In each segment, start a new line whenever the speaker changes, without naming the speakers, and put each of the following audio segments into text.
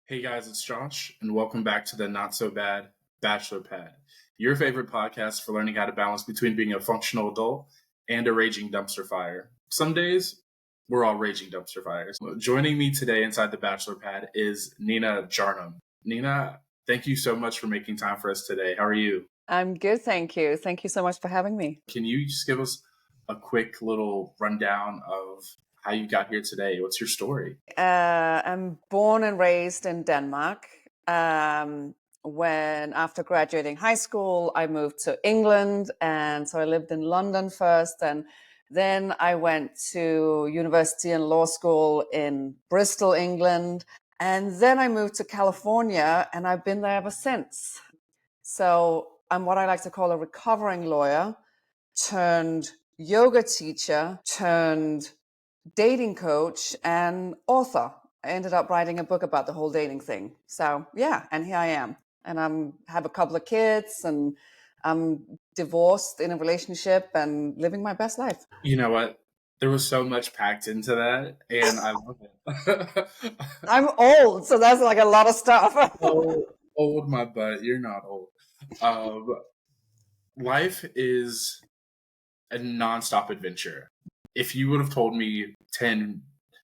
Hey guys, it's Josh, and welcome back to the Not So Bad Bachelor Pad, your favorite podcast for learning how to balance between being a functional adult and a raging dumpster fire. Some days, we're all raging dumpster fires. Joining me today inside the Bachelor Pad is Nina Jarnum. Nina, thank you so much for making time for us today. How are you?
I'm good, thank you. Thank you so much for having me.
Can you just give us a quick little rundown of how you got here today? What's your story?
I'm born and raised in Denmark. When after graduating high school, I moved to England, and so I lived in London first, and then I went to university and law school in Bristol, England, and then I moved to California, and I've been there ever since. So I'm what I like to call a recovering lawyer turned yoga teacher turned dating coach and author. I ended up writing a book about the whole dating thing. So yeah, and here I am. And I'm have a couple of kids, and I'm divorced in a relationship and living my best life.
You know what? There was so much packed into that, and I love it.
I'm old, so that's like a lot of stuff.
So old, my butt. You're not old. Um, Life is a nonstop adventure. If you would have told me 10,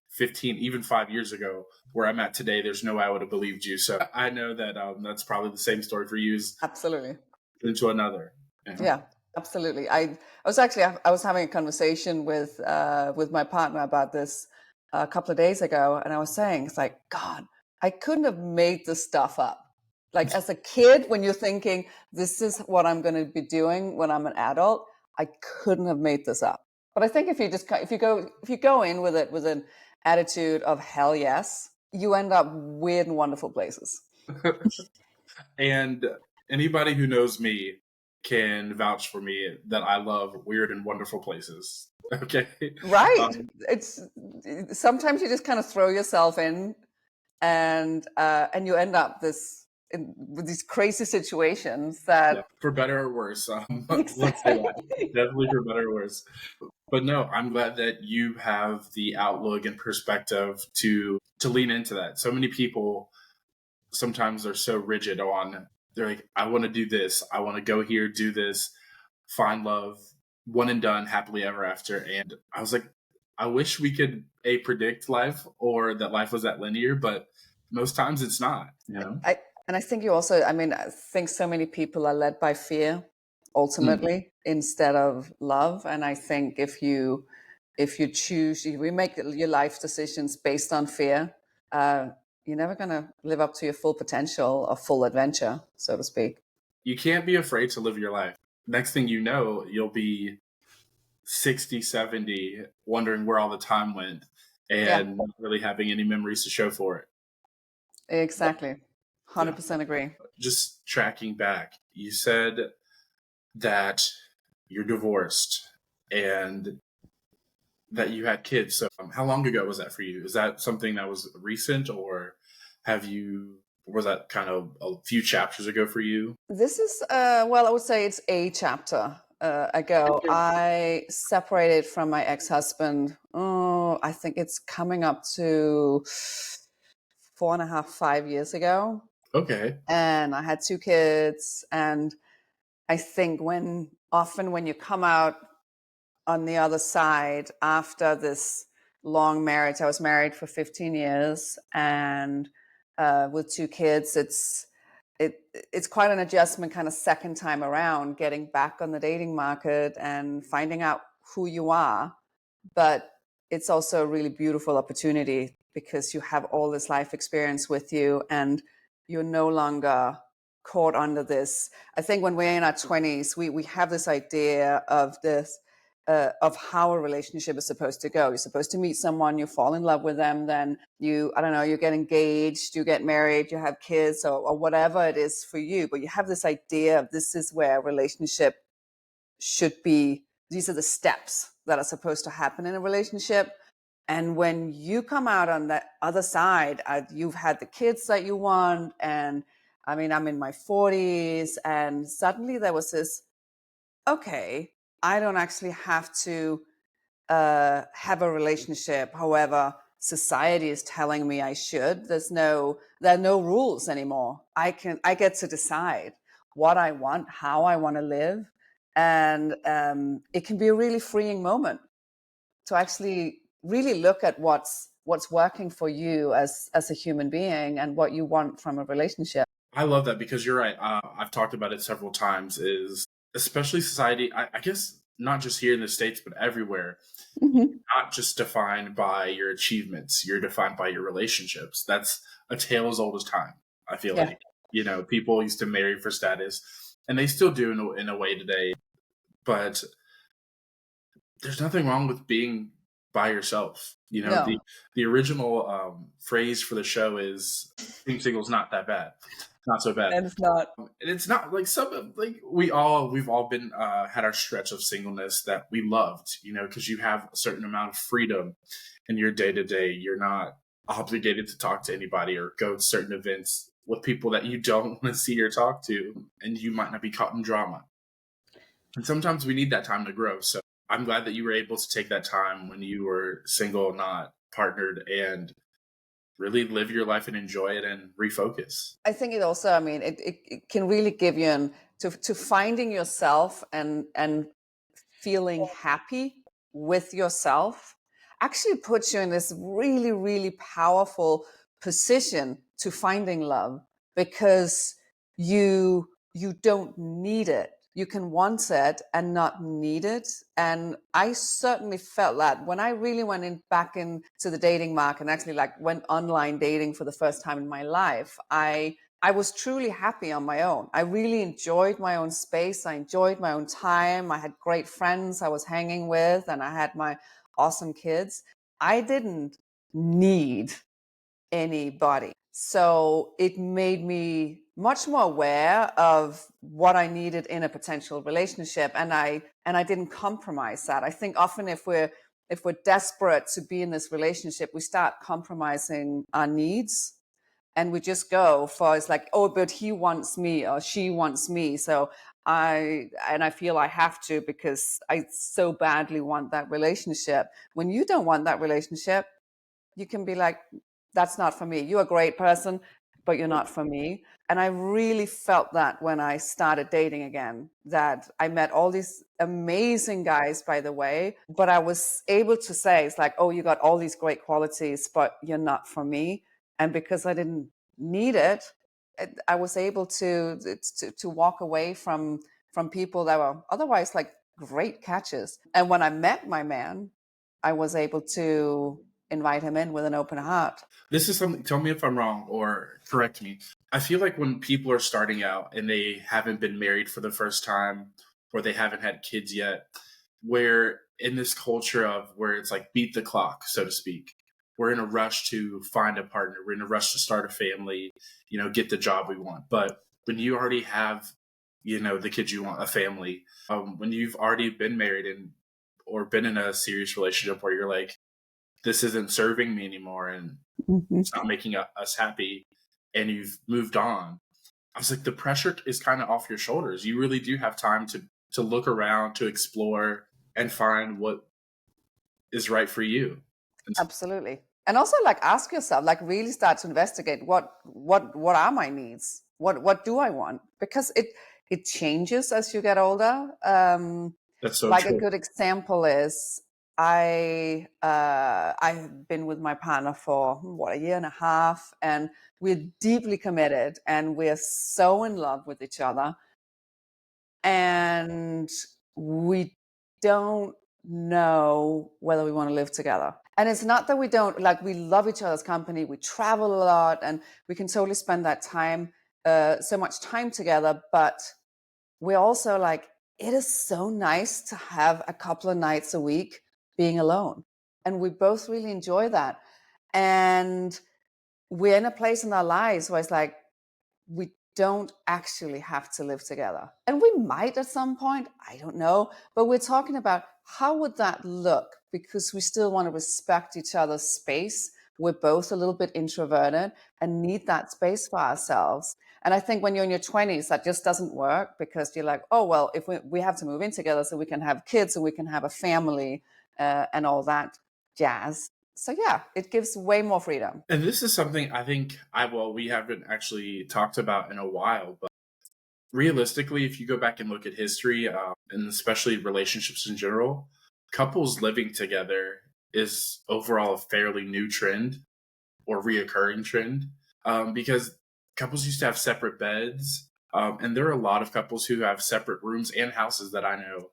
15, even 5 years ago where I'm at today, there's no way I would have believed you. So I know that that's probably the same story for you as
Absolutely.
into another.
Yeah, absolutely. I was having a conversation with my partner about this a couple of days ago, and I was saying, it's like, God, I couldn't have made this stuff up. Like as a kid, when you're thinking, this is what I'm going to be doing when I'm an adult, I couldn't have made this up. But I think if you go in with it with an attitude of hell yes, you end up weird and wonderful places.
And anybody who knows me can vouch for me that I love weird and wonderful places. Okay.
Right. It's sometimes you just kind of throw yourself in, and you end up with these crazy situations
Yeah,
that
for better or worse. Let's say that.
exactly.
Definitely for better or worse. But no, I'm glad that you have the outlook and perspective to lean into that. So many people sometimes are so rigid on, they're like, I want to do this, I want to go here, do this, find love, one and done, happily ever after. And I was like, I wish we could predict life or that life was that linear, but most times it's not, you know?
I think you also, I mean, I think so many people are led by fear ultimately instead of love. And I think if you choose, if we make your life decisions based on fear, uh, you're never going to live up to your full potential or full adventure, so to speak.
You can't be afraid to live your life. Next thing you know, you'll be 60, 70, wondering where all the time went
Yeah,
and not really having any memories to show for it.
exactly.
Yeah.
100% agree.
Just tracking back, you said that you're divorced and that you had kids. So, how long ago was that for you? Is that something that was recent, or was that kind of a few chapters ago for you?
This is, well, I would say it's a chapter ago. I separated from my ex-husband. Oh, I think it's coming up to 4.5, 5 years ago.
Okay.
And I had two kids. And I think often when you come out on the other side after this long marriage, I was married for 15 years and with two kids, it's quite an adjustment kind of second time around getting back on the dating market and finding out who you are. But it's also a really beautiful opportunity because you have all this life experience with you and you're no longer caught under this. I think when we're in our 20s, we have this idea of this of how a relationship is supposed to go. You're supposed to meet someone, you fall in love with them, then I don't know, you get engaged, you get married, you have kids, or whatever it is for you. But you have this idea of this is where a relationship should be. These are the steps that are supposed to happen in a relationship. And when you come out on the other side, you've had the kids that you want. And I mean, I'm in my 40s, and suddenly there was this, okay, I don't actually have to have a relationship. However, society is telling me I should. There are no rules anymore. I get to decide what I want, how I want to live. And it can be a really freeing moment to actually really look at what's working for you as a human being and what you want from a relationship.
I love that because you're right. I've talked about it several times. Is especially society. I guess not just here in the States, but everywhere.
Mm-hmm.
Not just defined by your achievements. You're defined by your relationships. That's a tale as old as time. I feel
Yeah.
like people used to marry for status, and they still do in a way today. But there's nothing wrong with being by yourself.
No.
The original phrase for the show is being single is not that bad. It's not so bad.
And it's not.
And it's not like we've all been had our stretch of singleness that we loved, because you have a certain amount of freedom in your day to day. You're not obligated to talk to anybody or go to certain events with people that you don't want to see or talk to, and you might not be caught in drama. And sometimes we need that time to grow. So I'm glad that you were able to take that time when you were single, not partnered, and really live your life and enjoy it and refocus.
I think it also, I mean, it can really give you to finding yourself and feeling happy with yourself actually puts you in this really, really powerful position to finding love, because you don't need it. You can want it and not need it. And I certainly felt that when I really went back into the dating market and actually like went online dating for the first time in my life, I was truly happy on my own. I really enjoyed my own space. I enjoyed my own time. I had great friends I was hanging with, and I had my awesome kids. I didn't need anybody. So it made me much more aware of what I needed in a potential relationship. And I didn't compromise that. I think often if we're desperate to be in this relationship, we start compromising our needs. And we just go for, it's like, oh, but he wants me or she wants me. So I feel I have to because I so badly want that relationship. When you don't want that relationship, you can be like, that's not for me. You're a great person, but you're not for me. And I really felt that when I started dating again, that I met all these amazing guys, by the way, but I was able to say, it's like, oh, you got all these great qualities, but you're not for me. And because I didn't need it, I was able to walk away from people that were otherwise like great catches. And when I met my man, I was able to invite him in with an open heart.
This is something, tell me if I'm wrong or correct me. I feel like when people are starting out and they haven't been married for the first time or they haven't had kids yet, where in this culture of where it's like beat the clock, so to speak, we're in a rush to find a partner. We're in a rush to start a family, get the job we want. But when you already have, the kids you want, a family, when you've already been married or been in a serious relationship where you're like, this isn't serving me anymore and it's not making us happy, and you've moved on, I was like, the pressure is kind of off your shoulders. You really do have time to look around, to explore and find what is right for you.
Absolutely. And also like ask yourself, like really start to investigate what are my needs? What do I want? Because it changes as you get older.
That's so
Like
true.
a good example is I've been with my partner for a year and a half, and we're deeply committed and we're so in love with each other. And we don't know whether we want to live together. And it's not that we don't, like, we love each other's company, we travel a lot, and we can totally spend that time, so much time together. But we're also like, it is so nice to have a couple of nights a week being alone. And we both really enjoy that. And we're in a place in our lives where it's like, we don't actually have to live together. And we might at some point, I don't know, but we're talking about how would that look, because we still want to respect each other's space. We're both a little bit introverted and need that space for ourselves. And I think when you're in your 20s, that just doesn't work, because you're like, oh, well, if we have to move in together so we can have kids and we can have a family and all that jazz. So yeah, it gives way more freedom.
And this is something I think we haven't actually talked about in a while, but realistically, if you go back and look at history, and especially relationships in general, couples living together is overall a fairly new trend or reoccurring trend, because couples used to have separate beds. And there are a lot of couples who have separate rooms and houses that I know,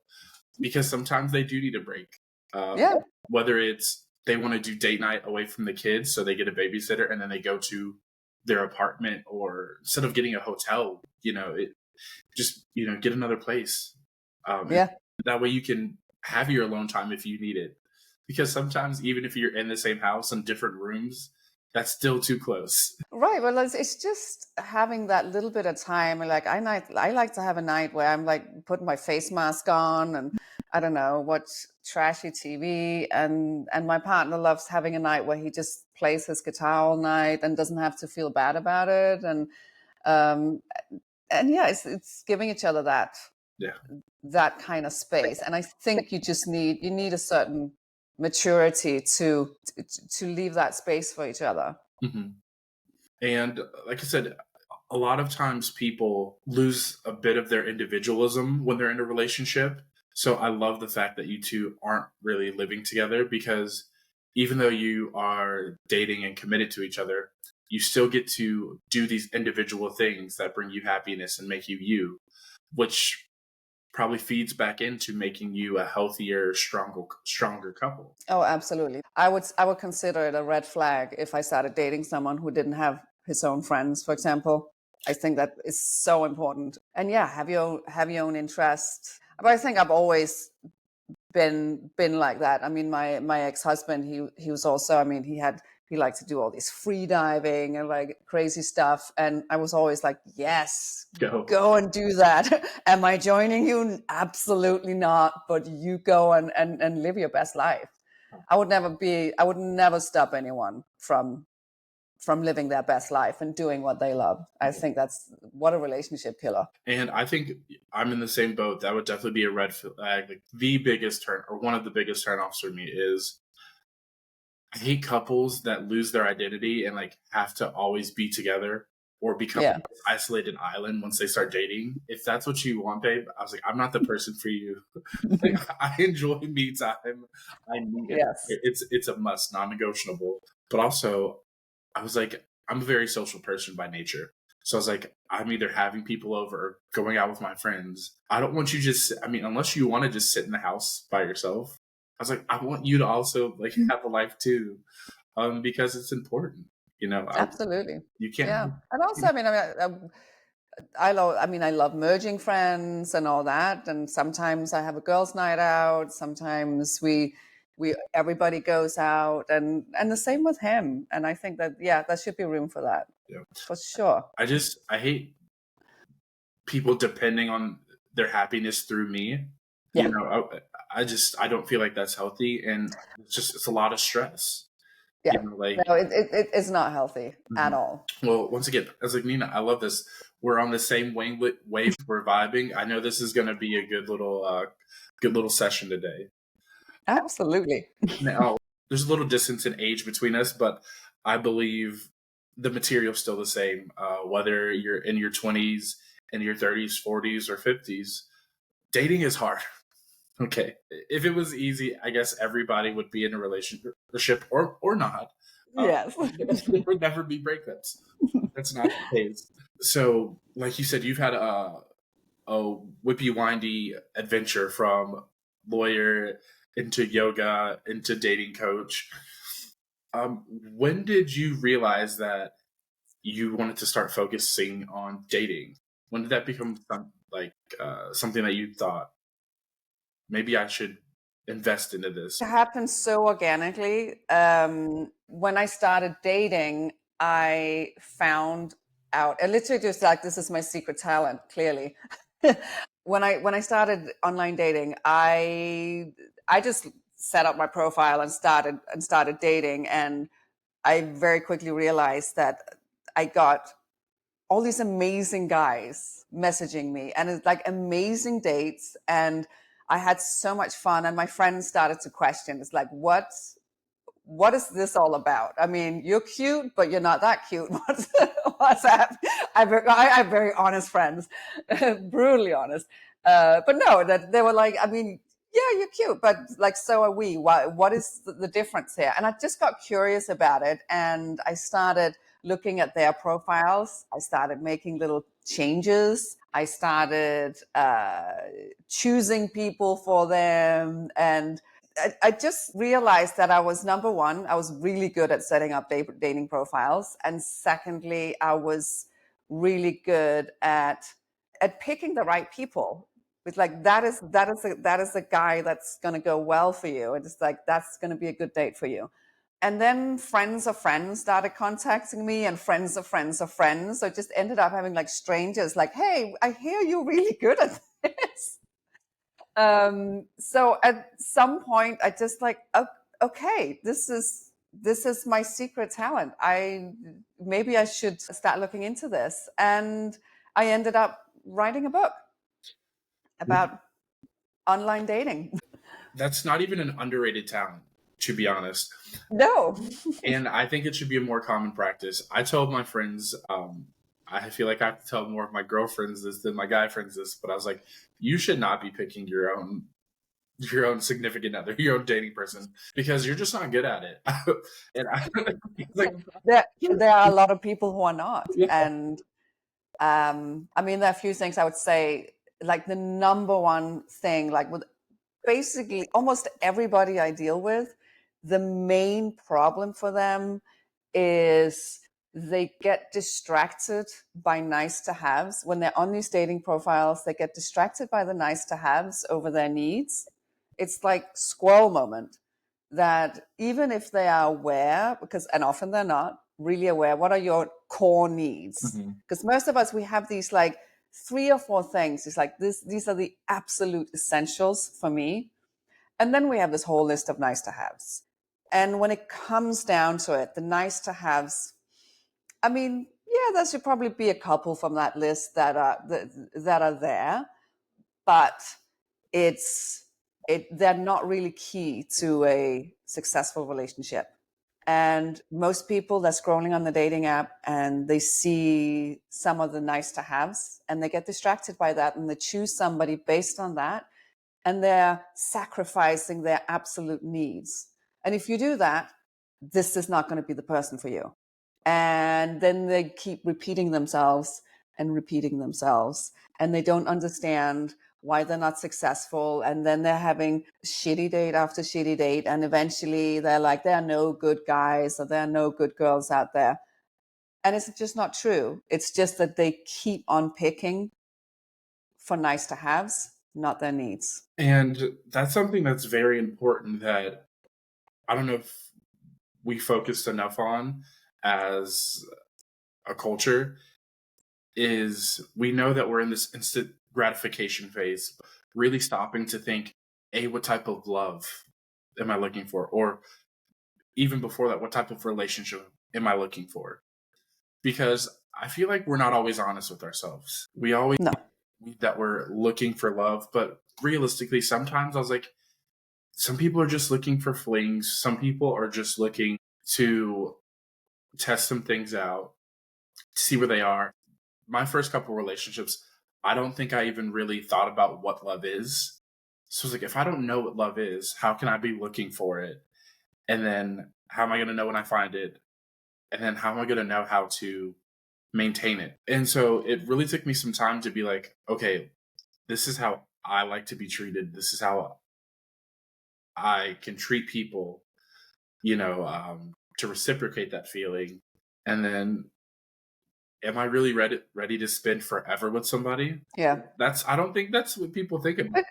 because sometimes they do need a break.
Yeah.
Whether it's they want to do date night away from the kids, so they get a babysitter and then they go to their apartment, or instead of getting a hotel, get another place.
Yeah.
That way you can have your alone time if you need it. Because sometimes, even if you're in the same house in different rooms, that's still too close.
Right. Well, it's just having that little bit of time. Like I like to have a night where I'm like putting my face mask on and I don't know, watch trashy TV, and my partner loves having a night where he just plays his guitar all night and doesn't have to feel bad about it. Um, and yeah, it's giving each other
Yeah.
that kind of space. And I think you need a certain maturity to leave that space for each other.
Hmm. And like I said, a lot of times people lose a bit of their individualism when they're in a relationship. So I love the fact that you two aren't really living together, because even though you are dating and committed to each other, you still get to do these individual things that bring you happiness and make you you, which probably feeds back into making you a healthier, stronger couple.
Oh, absolutely. I would consider it a red flag if I started dating someone who didn't have his own friends, for example. I think that is so important. And yeah, have your own interest. But I think I've always been like that. I mean, my ex-husband, he was also, I mean, he liked to do all this free diving and like crazy stuff. And I was always like, yes, go and do that. Am I joining you? Absolutely not. But you go and live your best life. I would never stop anyone from living their best life and doing what they love. I think that's what a relationship killer.
And I think I'm in the same boat. That would definitely be a red flag. Like, the biggest turn, or one of the biggest turnoffs for me, is I hate couples that lose their identity and like have to always be together, or become an isolated island once they start dating. If that's what you want, babe, I was like, I'm not the person for you. Like, I enjoy me time. I need it.
Yes.
It's a must, non-negotiable. But also, I was like, I'm a very social person by nature. So I was like, I'm either having people over or going out with my friends. I don't want you unless you want to just sit in the house by yourself. I was like, I want you to also like have a life too, because it's important.
Absolutely.
You can't.
Yeah. And also, I love merging friends and all that. And sometimes I have a girls' night out. Sometimes we everybody goes out, and the same with him. And I think that there should be room for that.
Yeah.
For sure.
I hate people depending on their happiness through me.
Yeah.
I don't feel like that's healthy, and it's a lot of stress.
Yeah.
No,
it's not healthy at all.
Well, once again, I was like, Nina, I love this. We're on the same wave. We're vibing. I know this is going to be a good little session today.
Absolutely.
Now, there's a little distance in age between us, but I believe the material's still the same. Whether you're in your 20s, in your 30s, 40s, or 50s, dating is hard. Okay. If it was easy, I guess everybody would be in a relationship or not.
Yes.
There would never be breakups. That's not the case. So, like you said, you've had a whippy windy adventure from lawyer into yoga into dating coach. When did you realize that you wanted to start focusing on dating? When did that become something that you thought, maybe I should invest into this?
It happened so organically. When I started dating, I found out, and literally just like, this is my secret talent, clearly. When I started online dating, I just set up my profile and started dating, and I very quickly realized that I got all these amazing guys messaging me, and it's like amazing dates, and I had so much fun. And my friends started to question, it's like, what is this all about? I mean, you're cute, but you're not that cute. What's that? I have very honest friends, brutally honest. But no, that they were like, I mean, yeah, you're cute, but like, so are we. What is the difference here? And I just got curious about it, and I started looking at their profiles. I started making little changes. I started choosing people for them, and I just realized that I was, number one, I was really good at setting up dating profiles, and secondly, I was really good at picking the right people. It's like that is a guy that's going to go well for you. It's like that's going to be a good date for you. And then friends of friends started contacting me, and friends of friends of friends. So it just ended up having like strangers like, hey, I hear you're really good at this. So at some point I just like, okay, this is my secret talent. Maybe I should start looking into this. And I ended up writing a book about online dating.
That's not even an underrated talent, to be honest.
No.
And I think it should be a more common practice. I told my friends, I feel like I have to tell more of my girlfriends this than my guy friends this, but I was like, you should not be picking your own significant other, your own dating person, because you're just not good at it. And I like,
there are a lot of people who are not.
yeah.
And I mean, there are a few things I would say, like the number one thing, like with basically almost everybody I deal with, the main problem for them is they get distracted by nice to haves. When they're on these dating profiles, they get distracted by the nice to haves over their needs. It's like squirrel moment, that even if they are aware, and often they're not really aware, what are your core needs? Because most of us, we have these like 3 or 4 things. It's like these are the absolute essentials for me. And then we have this whole list of nice to haves. And when it comes down to it, the nice to haves, I mean, yeah, there should probably be a couple from that list that are there, but they're not really key to a successful relationship. And most people, they're scrolling on the dating app and they see some of the nice to haves and they get distracted by that, and they choose somebody based on that, and they're sacrificing their absolute needs. And if you do that, this is not going to be the person for you. And then they keep repeating themselves and repeating themselves, and they don't understand why they're not successful. And then they're having shitty date after shitty date. And eventually they're like, there are no good guys or there are no good girls out there. And it's just not true. It's just that they keep on picking for nice to haves, not their needs.
And that's something that's very important that I don't know if we focused enough on as a culture. Is we know that we're in this instant gratification phase, really stopping to think, what type of love am I looking for? Or even before that, what type of relationship am I looking for? Because I feel like we're not always honest with ourselves. We always
No.
that we're looking for love, but realistically, sometimes I was like, some people are just looking for flings. Some people are just looking to test some things out, see where they are. My first couple relationships, I don't think I even really thought about what love is. So it's like, if I don't know what love is, how can I be looking for it? And then how am I going to know when I find it? And then how am I going to know how to maintain it? And so it really took me some time to be like, okay, this is how I like to be treated. This is how I can treat people, to reciprocate that feeling. And then am I really ready to spend forever with somebody?
Yeah.
I don't think that's what people think about.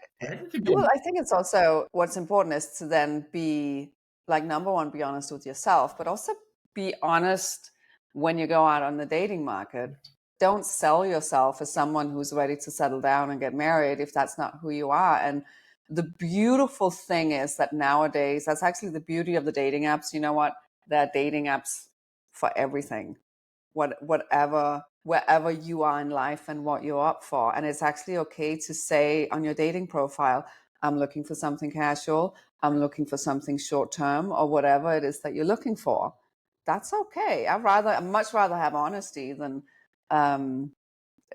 Well, I think it's also, what's important is to then be like, number one, be honest with yourself, but also be honest when you go out on the dating market. Don't sell yourself as someone who's ready to settle down and get married if that's not who you are. And the beautiful thing is that nowadays, that's actually the beauty of the dating apps. You know what? There are dating apps for everything, wherever you are in life and what you're up for. And it's actually okay to say on your dating profile, I'm looking for something casual. I'm looking for something short term, or whatever it is that you're looking for. That's okay. I'd much rather have honesty um,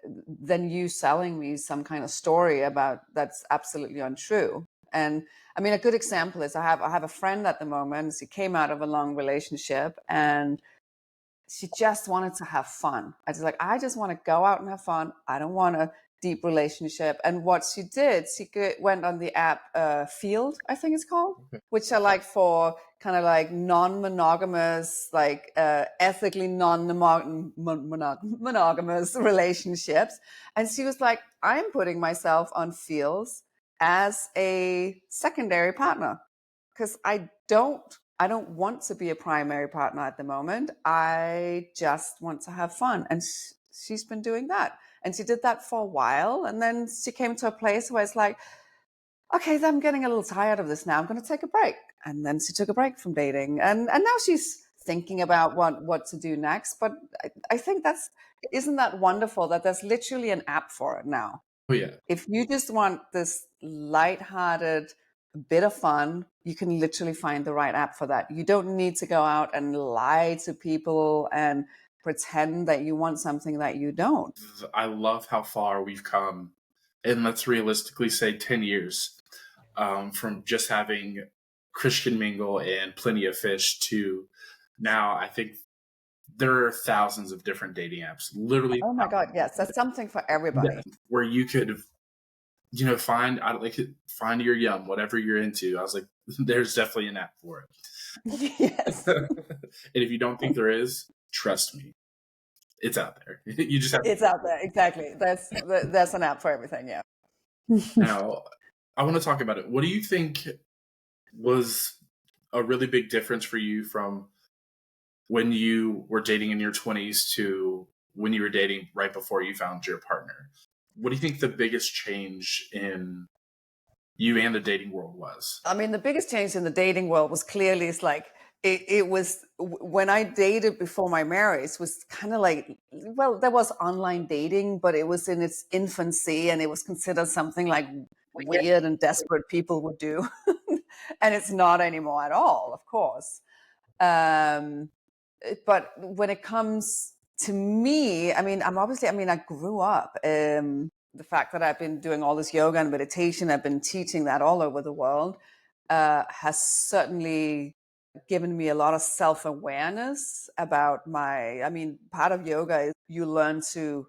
than you selling me some kind of story about that's absolutely untrue. And I mean, a good example is I have a friend at the moment. She came out of a long relationship, and she just wanted to have fun. I just want to go out and have fun. I don't want a deep relationship. And what she did, she went on the app Field, I think it's called, which are like for kind of like non-monogamous, like ethically non-monogamous relationships. And she was like, I'm putting myself on Fields as a secondary partner because I don't want to be a primary partner at the moment. I just want to have fun. And she's been doing that. And she did that for a while. And then she came to a place where it's like, okay, I'm getting a little tired of this now. I'm going to take a break. And then she took a break from dating. And now she's thinking about what to do next. But I think isn't that wonderful that there's literally an app for it now?
Oh, yeah.
If you just want this lighthearted bit of fun, you can literally find the right app for that. You don't need to go out and lie to people and pretend that you want something that you don't.
I love how far we've come. And let's realistically say 10 years from just having Christian Mingle and Plenty of Fish to now. I think there are thousands of different dating apps, literally.
Oh my God, yes, that's something for everybody.
Where you could, find your yum, whatever you're into. I was like, there's definitely an app for it.
Yes.
And if you don't think there is, trust me, it's out there. You just have.
It's out there, exactly. There's an app for everything. Yeah.
Now, I want to talk about it. What do you think was a really big difference for you from when you were dating in your 20s to when you were dating right before you found your partner? What do you think the biggest change in you and the dating world was?
I mean, the biggest change in the dating world was clearly it was when I dated before my marriage was kind of like, well, there was online dating, but it was in its infancy and it was considered something like weird and desperate people would do. And it's not anymore at all, of course. But when it comes to me, I grew up. The fact that I've been doing all this yoga and meditation, I've been teaching that all over the world, has certainly given me a lot of self-awareness about part of yoga is you learn to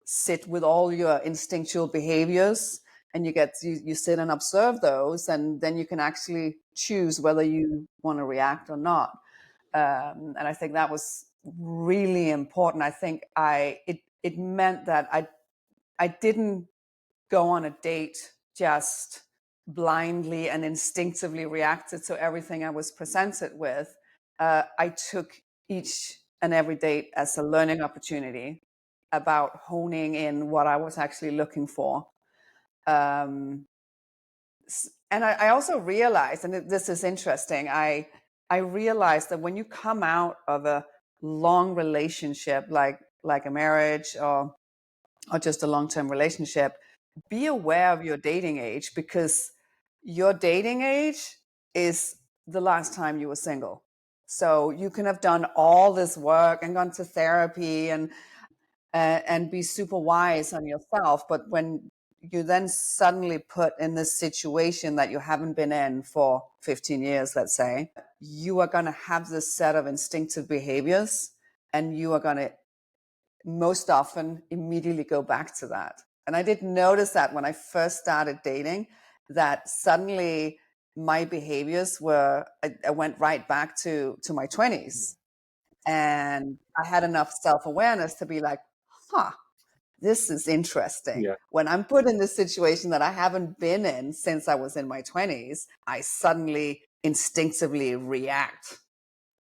sit with all your instinctual behaviors and you sit and observe those, and then you can actually choose whether you want to react or not. And I think that was really important. I think it meant that I didn't go on a date just blindly and instinctively reacted to everything I was presented with. I took each and every date as a learning opportunity about honing in what I was actually looking for. And I also realized, and this is interesting, I realized that when you come out of a long relationship, like a marriage or just a long-term relationship, be aware of your dating age, because your dating age is the last time you were single. So you can have done all this work and gone to therapy and be super wise on yourself, but when you then suddenly put in this situation that you haven't been in for 15 years, let's say, you are going to have this set of instinctive behaviors, and you are going to most often immediately go back to that. And I did notice that when I first started dating, that suddenly my behaviors I went right back to my 20s. And I had enough self-awareness to be like, this is interesting.
Yeah.
When I'm put in this situation that I haven't been in since I was in my 20s, I suddenly instinctively react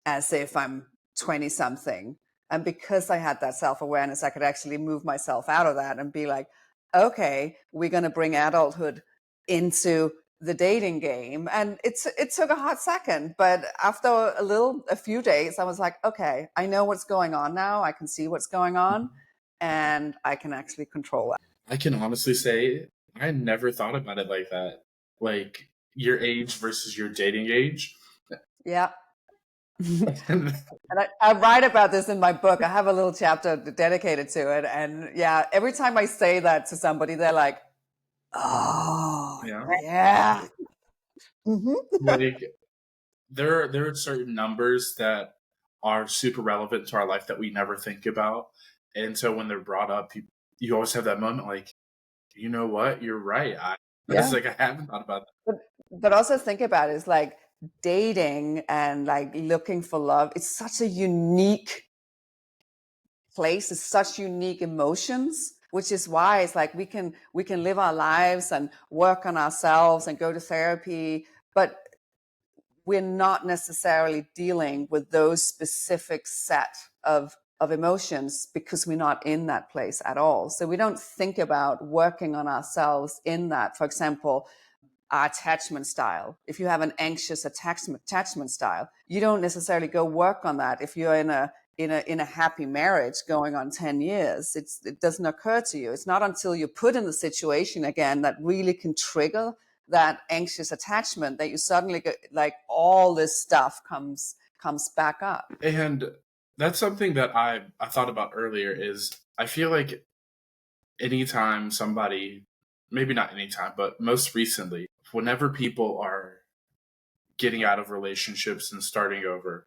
as if I'm 20 something. And because I had that self-awareness, I could actually move myself out of that and be like, okay, we're going to bring adulthood into the dating game. And it took a hot second, but after a few days, I was like, okay, I know what's going on now. I can see what's going on, and I can actually control that.
I can honestly say I never thought about it like that. like your age versus your dating age.
Yeah. And I write about this in my book. I have a little chapter dedicated to it. And yeah, every time I say that to somebody, they're like, oh, yeah. Mm-hmm.
Like there are certain numbers that are super relevant to our life that we never think about. And so when they're brought up, you always have that moment like, you know what, you're right. It's like I haven't thought about that.
But also think about it, it's like dating and like looking for love. It's such a unique place. It's such unique emotions, which is why it's like we can live our lives and work on ourselves and go to therapy, but we're not necessarily dealing with those specific set of emotions because we're not in that place at all. So we don't think about working on ourselves in that. For example, our attachment style. If you have an anxious attachment style, you don't necessarily go work on that. If you're in a happy marriage going on 10 years, it doesn't occur to you. It's not until you're put in the situation again that really can trigger that anxious attachment that you suddenly get, like, all this stuff comes back up.
And that's something that I thought about earlier is I feel like anytime somebody, maybe not anytime, but most recently, whenever people are getting out of relationships and starting over,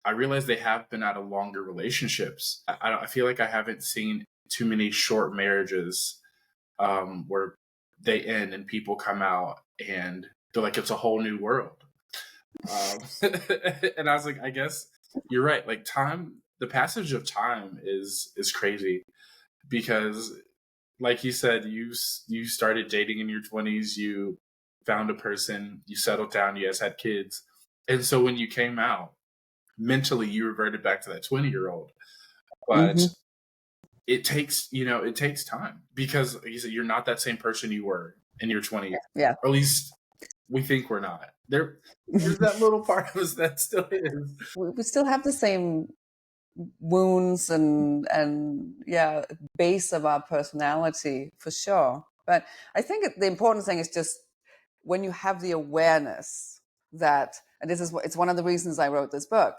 I realize they have been out of longer relationships. I feel like I haven't seen too many short marriages where they end and people come out and they're like, it's a whole new world. And I was like, I guess you're right. Like the passage of time is crazy because, like you said, you started dating in your 20s, you found a person, you settled down, you guys had kids, and so when you came out, mentally you reverted back to that 20-year-old. But it takes time because, like you said, you're not that same person you were in your 20s.
Yeah.
Or at least we think we're not. There's that little part of us that still is.
We still have the same wounds and base of our personality for sure. But I think the important thing is just when you have the awareness that, and it's one of the reasons I wrote this book,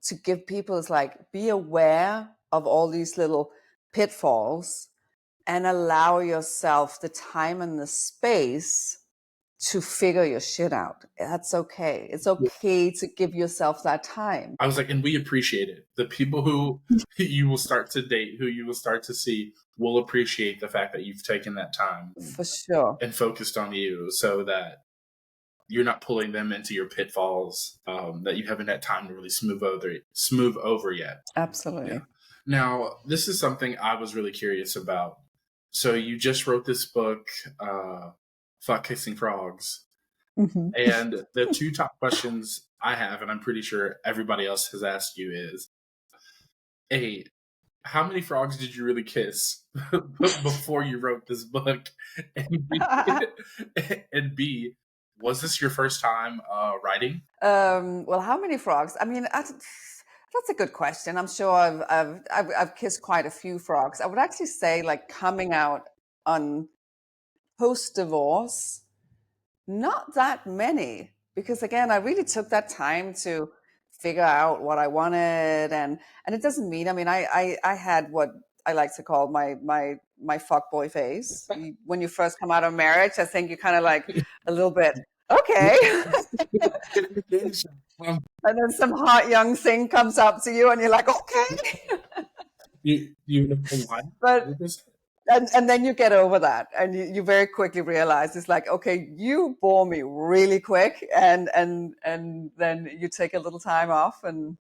to give people, is like, be aware of all these little pitfalls and allow yourself the time and the space to figure your shit out. That's okay. It's okay to give yourself that time.
I was like, and we appreciate it. The people who you will start to date, who you will start to see, will appreciate the fact that you've taken that time
for sure
and focused on you, so that you're not pulling them into your pitfalls that you haven't had time to really smooth over yet.
Absolutely.
Yeah. Now, this is something I was really curious about. So you just wrote this book, Fck Kissing Frogs.
Mm-hmm.
And the two top questions I have, and I'm pretty sure everybody else has asked you, is A, how many frogs did you really kiss before you wrote this book? And B, was this your first time writing?
Well, how many frogs? I mean, that's a good question. I'm sure I've kissed quite a few frogs. I would actually say, like, coming out on post-divorce, not that many, because again, I really took that time to figure out what I wanted, and it doesn't mean, I mean, I had what I like to call my fuckboy phase. When you first come out of marriage, I think you're kind of like a little bit, okay. And then some hot young thing comes up to you and you're like, okay.
You know why?
But and then you get over that, and you very quickly realize it's like, okay, you bore me really quick, and then you take a little time off, and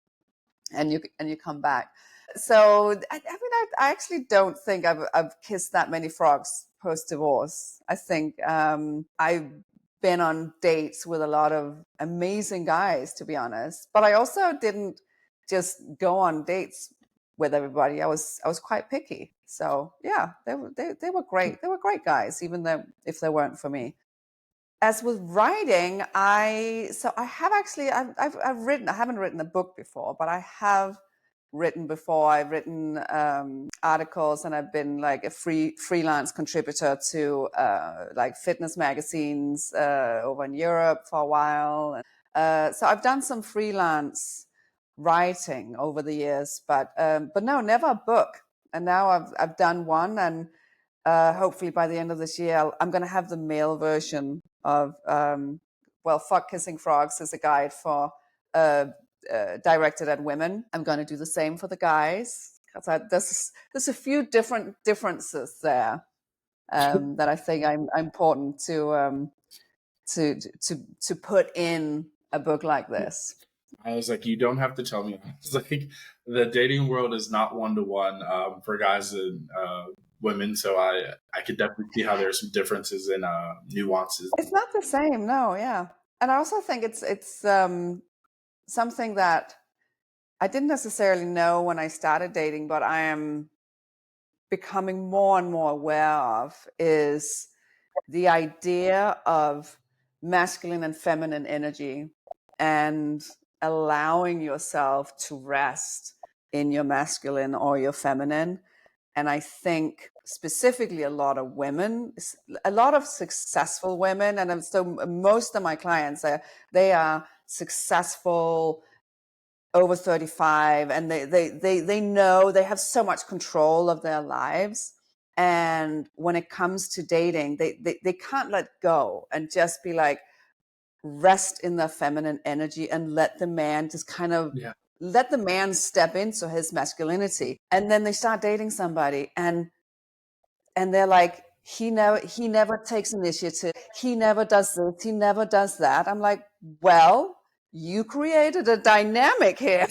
you come back. So I mean, I actually don't think I've kissed that many frogs post divorce. I think I've been on dates with a lot of amazing guys, to be honest, but I also didn't just go on dates with everybody. I was quite picky. So yeah, they were great. They were great guys, even though if they weren't for me. As with writing, I've written. I haven't written a book before, but I have written before. I've written articles, and I've been like a freelance contributor to like fitness magazines over in Europe for a while. So I've done some freelance writing over the years, but no, never a book. And now I've done one, and hopefully by the end of this year, I'm going to have the male version of Fck Kissing Frogs is a guide for directed at women. I'm going to do the same for the guys, because there's a few differences there that I think I'm important to put in a book like this.
I was like, you don't have to tell me. It's like the dating world is not one-to-one for guys and women, so I could definitely see how there's some differences in nuances.
It's not the same, no, yeah. And I also think it's something that I didn't necessarily know when I started dating, but I am becoming more and more aware of, is the idea of masculine and feminine energy, and allowing yourself to rest in your masculine or your feminine. And I think specifically a lot of women, a lot of successful women, and so most of my clients, they are successful over 35, and they know they have so much control of their lives. And when it comes to dating, they can't let go and just be like, rest in their feminine energy and let the man just kind of let the man step into his masculinity. And then they start dating somebody, and they're like, he never takes initiative, he never does this, he never does that. I'm like, well, you created a dynamic here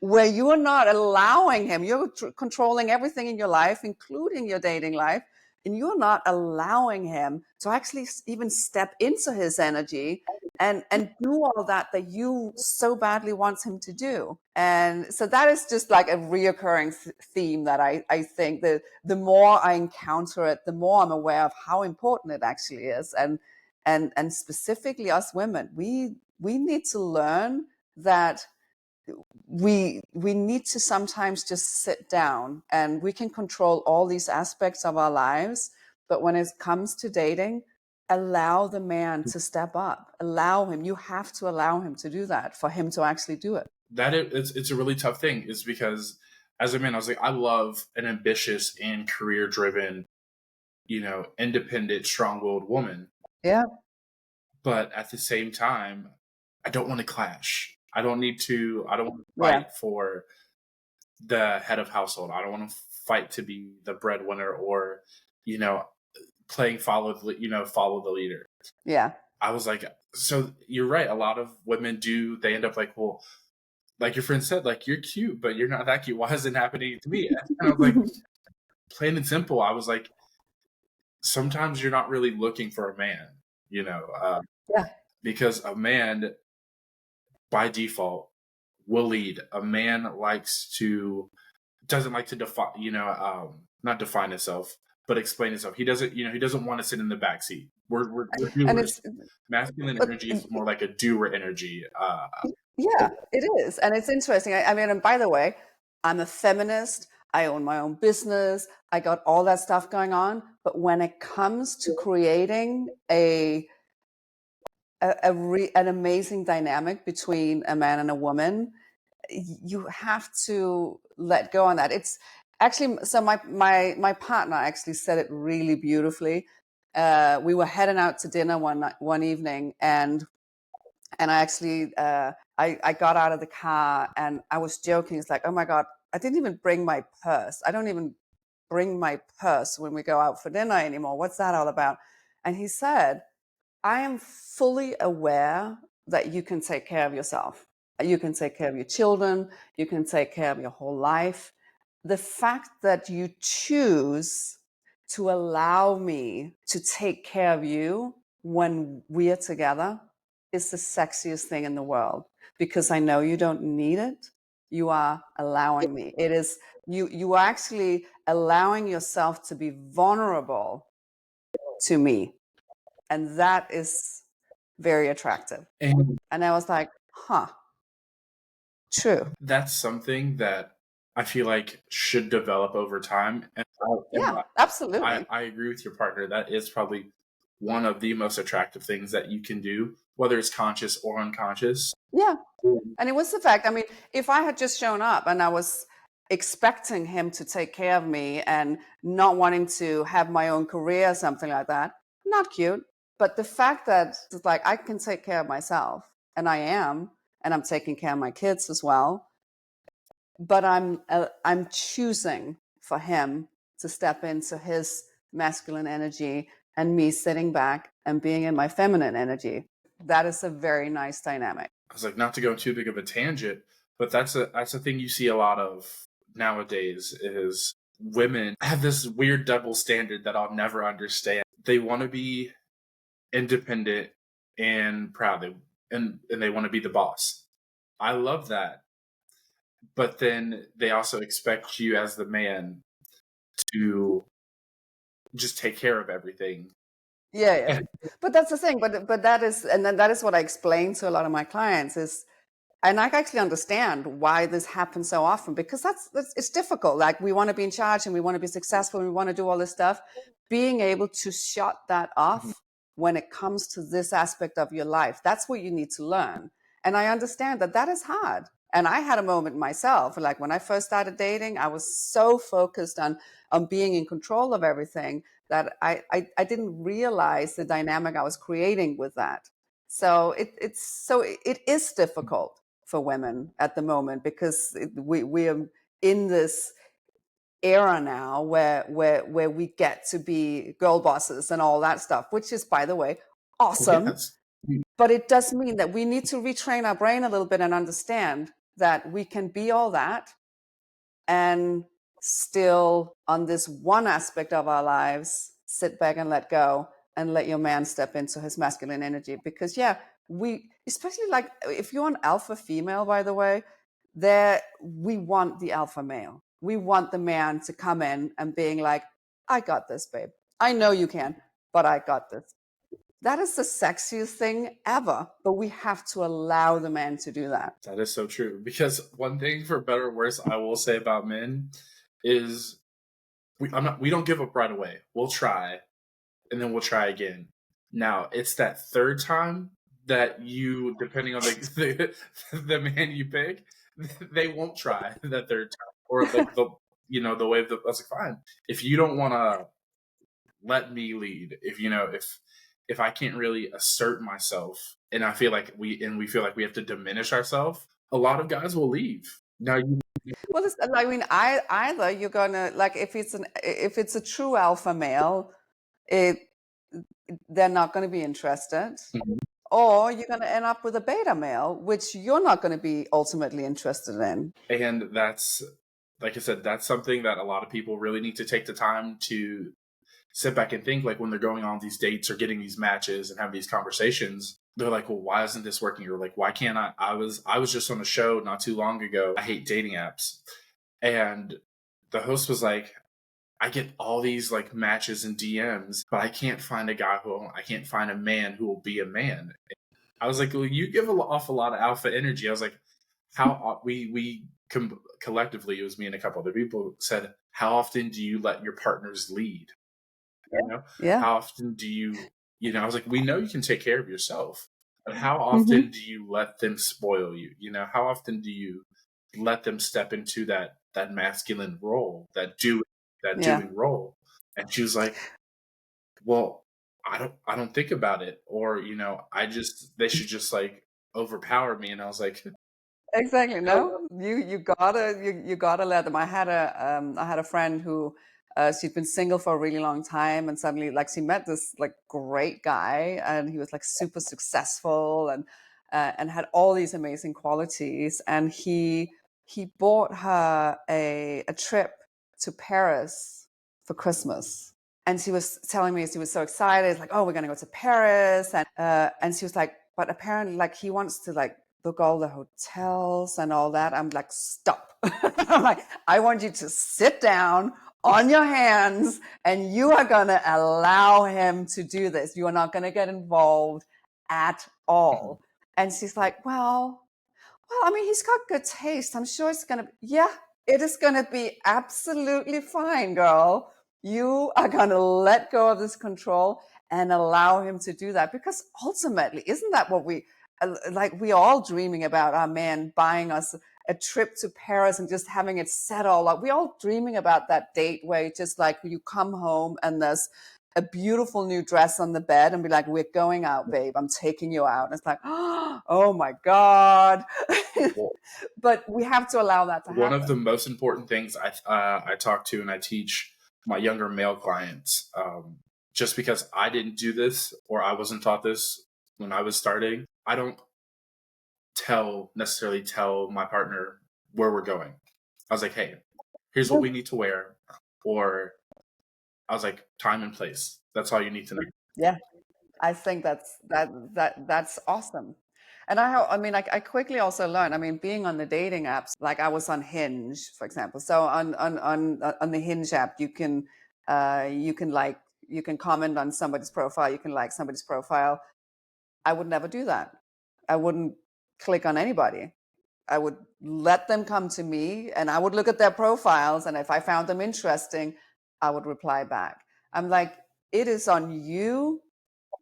where you are not allowing him, you're controlling everything in your life, including your dating life, and you're not allowing him to actually even step into his energy and do all that you so badly want him to do. And so that is just like a reoccurring theme that I think that the more I encounter it, the more I'm aware of how important it actually is. And specifically us women, we need to learn that we need to sometimes just sit down, and we can control all these aspects of our lives, but when it comes to dating, allow the man to step up. Allow him. You have to allow him to do that for him to actually do it.
It's a really tough thing, is because as a man, I was like, I love an ambitious and career driven, independent, strong-willed woman.
Yeah.
But at the same time, I don't want to clash. I don't want to fight for the head of household. I don't want to fight to be the breadwinner, or, follow the leader.
Yeah.
I was like, so you're right. A lot of women they end up like, well, like your friend said, like, you're cute, but you're not that cute. Why is it happening to me? And I was like, plain and simple. I was like, sometimes you're not really looking for a man, because a man by default will lead. A man doesn't like to define, not define himself, but explain himself. He doesn't want to sit in the back seat. We're doers. Masculine energy is more like a doer energy.
Yeah, it is. And it's interesting. I mean, and by the way, I'm a feminist. I own my own business. I got all that stuff going on. But when it comes to creating an amazing dynamic between a man and a woman, you have to let go on that. It's actually, so my partner actually said it really beautifully. We were heading out to dinner one evening, and I actually I got out of the car, and I was joking. It's like, oh my God, I didn't even bring my purse. I don't even bring my purse when we go out for dinner anymore. What's that all about? And he said, I am fully aware that you can take care of yourself. You can take care of your children. You can take care of your whole life. The fact that you choose to allow me to take care of you when we are together is the sexiest thing in the world, because I know you don't need it. You are allowing me. It is you are actually allowing yourself to be vulnerable to me. And that is very attractive. And I was like, huh, True.
That's something that I feel like should develop over time.
Yeah, absolutely.
I agree with your partner. That is probably one of the most attractive things that you can do, whether it's conscious or unconscious.
Yeah. And it was the fact, I mean, if I had just shown up and I was expecting him to take care of me and not wanting to have my own career or something like that, not cute. But the fact that it's like I can take care of myself, and I am, and I'm taking care of my kids as well, but I'm choosing for him to step into his masculine energy and me sitting back and being in my feminine energy. That is a very nice dynamic.
I was like, not to go too big of a tangent, but that's a thing you see a lot of nowadays is women have this weird double standard that I'll never understand. They want to be independent and proud, and they want to be the boss. I love that, but then they also expect you as the man to just take care of everything.
Yeah, yeah. But that's the thing. But that is, and then that is what I explain to a lot of my clients is, and I actually understand why this happens so often, because that's it's difficult. Like, we want to be in charge and we want to be successful and we want to do all this stuff. Being able to shut that off when it comes to this aspect of your life, that's what you need to learn. And I understand that that is hard. And I had a moment myself, like when I first started dating, I was so focused on being in control of everything that I didn't realize the dynamic I was creating with that. So it is difficult for women at the moment, because we are in this era now where we get to be girl bosses and all that stuff, which is, by the way, awesome.
Yes.
But it does mean that we need to retrain our brain a little bit and understand that we can be all that and still, on this one aspect of our lives, sit back and let go and let your man step into his masculine energy. Because yeah, we, especially like if you're an alpha female, by the way, there we want the alpha male. We want the man to come in and being like, I got this, babe. I know you can, but I got this. That is the sexiest thing ever, but we have to allow the man to do that.
That is so true. Because one thing, for better or worse, I will say about men is we don't give up right away. We'll try, and then we'll try again. Now it's that third time that you, depending on the man you pick, they won't try that third time, or the way the. I was like, fine, if you don't want to let me lead, if I can't really assert myself, and I feel like we feel like we have to diminish ourselves, a lot of guys will leave. Now you.
Well, I mean, either you're gonna, like, if it's a true alpha male, it they're not going to be interested, or you're going to end up with a beta male, which you're not going to be ultimately interested in.
And that's, like I said, that's something that a lot of people really need to take the time to sit back and think. Like, when they're going on these dates or getting these matches and have these conversations, they're like, well, why isn't this working? Or like, why can't I was just on a show not too long ago. I hate dating apps. And the host was like, I get all these like matches and DMs, but I can't find I can't find a man who will be a man. I was like, well, you give off a lot of alpha energy. I was like, how collectively, it was me and a couple other people, said, how often do you let your partners lead?
Yeah.
How often do I was like, we know you can take care of yourself, but how often do you let them spoil you? How often do you let them step into that masculine role, that doing role? And she was like, well, I don't think about it, or they should just like overpower me. And I was like,
Exactly. No, you gotta let them. I had a friend who she'd been single for a really long time, and suddenly, like, she met this like great guy, and he was like super successful and had all these amazing qualities, and he bought her a trip to Paris for Christmas. And she was telling me she was so excited, like, oh, we're gonna go to Paris, and she was like, but apparently, like, he wants to like book all the hotels and all that. I'm like, stop. I'm like, I want you to sit down on your hands, and you are gonna allow him to do this. You are not gonna get involved at all. And she's like, well, Well, I mean, he's got good taste. I'm sure it is going to be absolutely fine, girl. You are going to let go of this control and allow him to do that, because ultimately, isn't that what we all dreaming about our man buying us a trip to Paris and just having it set all up. We all dreaming about that date where just like you come home and there's a beautiful new dress on the bed and be like, we're going out, babe. I'm taking you out. And it's like, oh my God. But we have to allow that to happen.
One of the most important things I talk to and I teach my younger male clients, just because I didn't do this or I wasn't taught this when I was starting, I don't necessarily tell my partner where we're going. I was like, hey, here's what we need to wear. Or I was like, time and place. That's all you need to know.
Yeah. I think that's awesome. And I quickly also learned, I mean, being on the dating apps, like I was on Hinge, for example. So on the Hinge app, you can comment on somebody's profile, you can like somebody's profile. I would never do that. I wouldn't click on anybody. I would let them come to me and I would look at their profiles. And if I found them interesting, I would reply back. I'm like, it is on you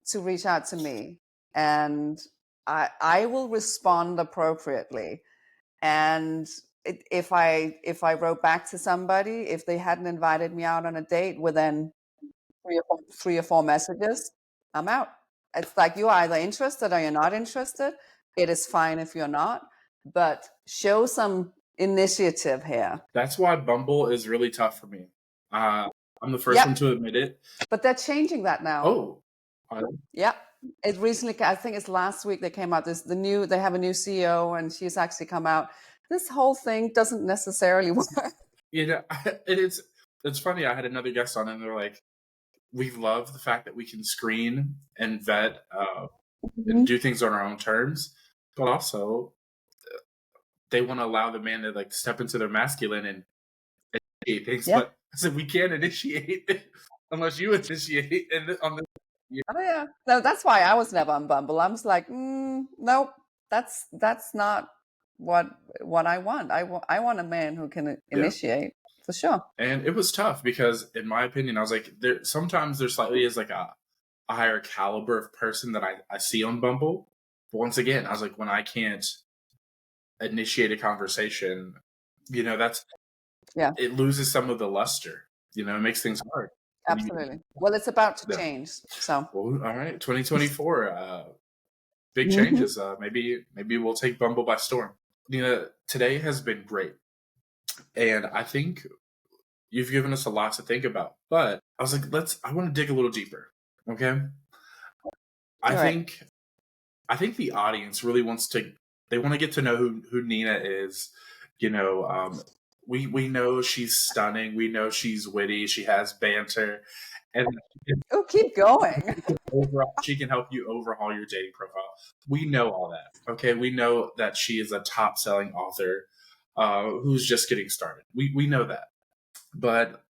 to reach out to me, and I will respond appropriately. And if I wrote back to somebody, if they hadn't invited me out on a date within 3 or 4 messages, I'm out. It's like, you're either interested or you're not interested. It is fine if you're not, but show some initiative here.
That's why Bumble is really tough for me. I'm the first one to admit it.
But they're changing that now.
Oh.
Yeah. It recently, I think it's last week they came out. They have a new CEO and she's actually come out. This whole thing doesn't necessarily work.
It's funny. I had another guest on and they're like, we love the fact that we can screen and vet and do things on our own terms, but also they want to allow the man to like step into their masculine and initiate things. Yeah. But I said, we can't initiate unless you initiate. And on the
Oh yeah, no, that's why I was never on Bumble. I was like, nope, that's not what I want. I want a man who can initiate for sure.
And it was tough because, in my opinion, I was like, sometimes there slightly is like a higher caliber of person that I see on Bumble. But once again, I was like, when I can't initiate a conversation, it loses some of the luster. It makes things hard.
Absolutely. Well, it's about to change. So,
all right, 2024, big changes. Maybe we'll take Bumble by storm. Nina, today has been great, and I think you've given us a lot to think about. But I was like, I want to dig a little deeper. Okay. I think the audience really they want to get to know who Nina is. We know she's stunning. We know she's witty. She has banter. And
keep going.
She can help you overhaul your dating profile. We know all that. Okay. We know that she is a top selling author who's just getting started. We know that. But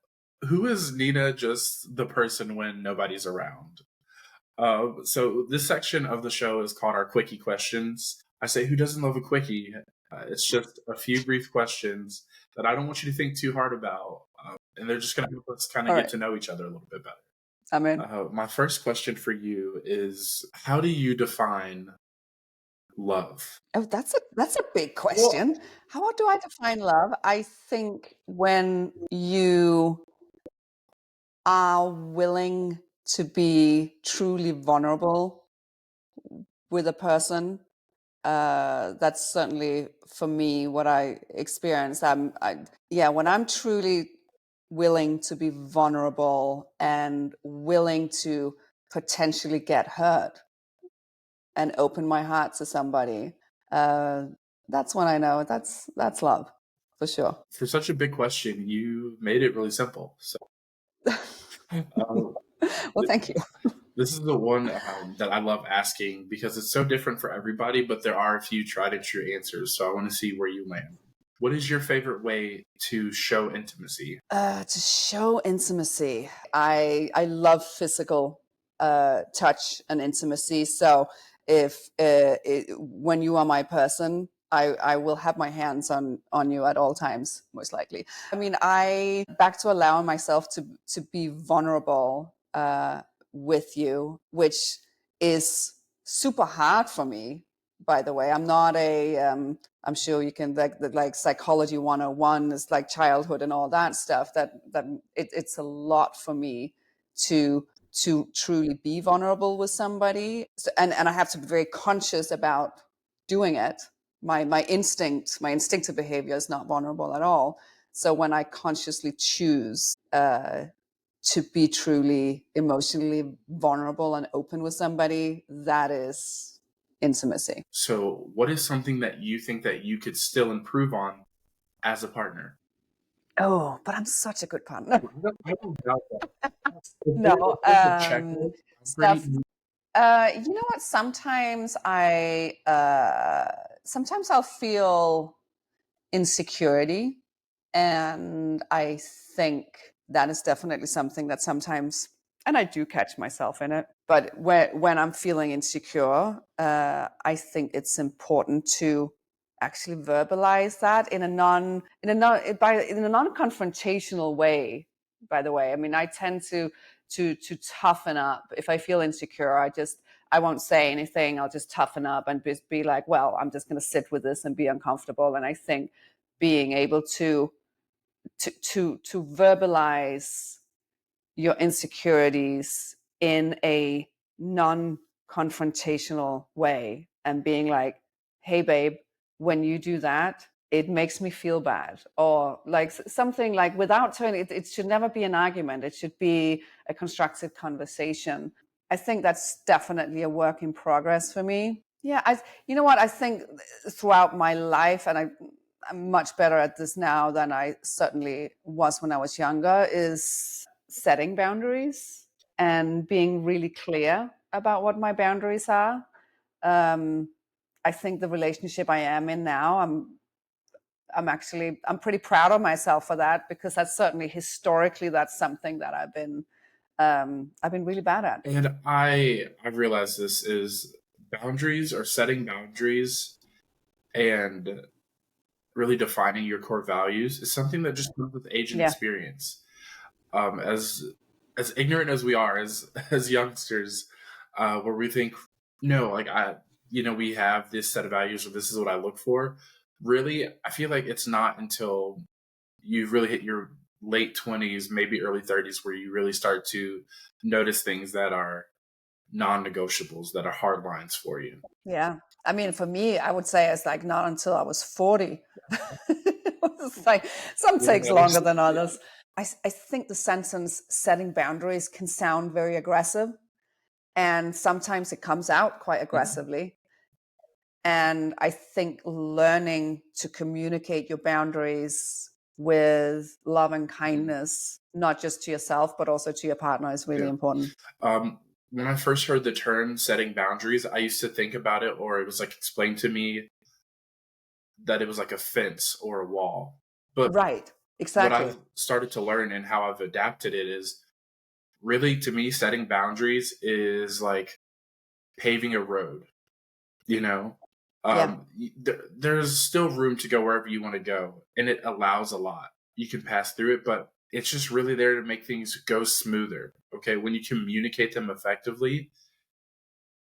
who is Nina just the person when nobody's around? So this section of the show is called our Quickie Questions. I say, who doesn't love a quickie? It's just a few brief questions that I don't want you to think too hard about. And they're just going to help us kind of get to know each other a little bit better.
I'm in.
My first question for you is, how do you define love?
Oh, that's a big question. Well, how do I define love? I think when you are willing to be truly vulnerable with a person, that's certainly for me what I experienced. When I'm truly willing to be vulnerable and willing to potentially get hurt and open my heart to somebody, that's when I know that's love for sure.
For such a big question, you made it really simple. So,
well, thank you.
This is the one that I love asking because it's so different for everybody, but there are a few tried and true answers. So I want to see where you land. What is your favorite way to show intimacy?
To show intimacy, I love physical touch and intimacy. So when you are my person, I will have my hands on you at all times, most likely. I mean, back to allowing myself to be vulnerable with you, which is super hard for me, by the way. I'm not I'm sure you can, like psychology 101 is like childhood and all that stuff, it's a lot for me to truly be vulnerable with somebody. And I have to be very conscious about doing it. My instinctive behavior is not vulnerable at all. So when I consciously choose to be truly emotionally vulnerable and open with somebody, that is intimacy.
So what is something that you think that you could still improve on as a partner?
Oh, but I'm such a good partner.
I don't doubt that. If
No,
there's a checklist, I'm pretty
stuff. You know what? Sometimes I'll feel insecurity, and I think that is definitely something that sometimes, and I do catch myself in it. But when I'm feeling insecure, I think it's important to actually verbalize that in a non-confrontational way. By the way, I mean, I tend to toughen up if I feel insecure. I won't say anything. I'll just toughen up and be like, well, I'm just going to sit with this and be uncomfortable. And I think being able to verbalize your insecurities in a non-confrontational way and being like, hey babe, when you do that, it makes me feel bad, or like something, like without turning it should never be an argument. It should be a constructive conversation. I think that's definitely a work in progress for me. Yeah, you know what, I think throughout my life, and I'm much better at this now than I certainly was when I was younger, is setting boundaries and being really clear about what my boundaries are. I think the relationship I am in now, I'm pretty proud of myself for that, because that's certainly historically, that's something that I've been really bad at.
And I've realized this is boundaries, or setting boundaries and really defining your core values, is something that just comes with age and experience. As ignorant as we are as youngsters, where we think, no, like we have this set of values, or this is what I look for. Really, I feel like it's not until you've really hit your late 20s, maybe early 30s, where you really start to notice things that are non-negotiables, that are hard lines for you.
Yeah. I mean, for me, I would say it's like not until I was 40. It's like some takes longer than others. I think the sentence setting boundaries can sound very aggressive, and sometimes it comes out quite aggressively. And I think learning to communicate your boundaries with love and kindness, not just to yourself, but also to your partner, is really important.
When I first heard the term setting boundaries, I used to think about it, or it was like explained to me that it was like a fence or a wall. But
right, exactly.
What I've started to learn and how I've adapted it is, really, to me, setting boundaries is like paving a road, you know? There's still room to go wherever you want to go, and it allows a lot. You can pass through it, but it's just really there to make things go smoother. Okay. When you communicate them effectively,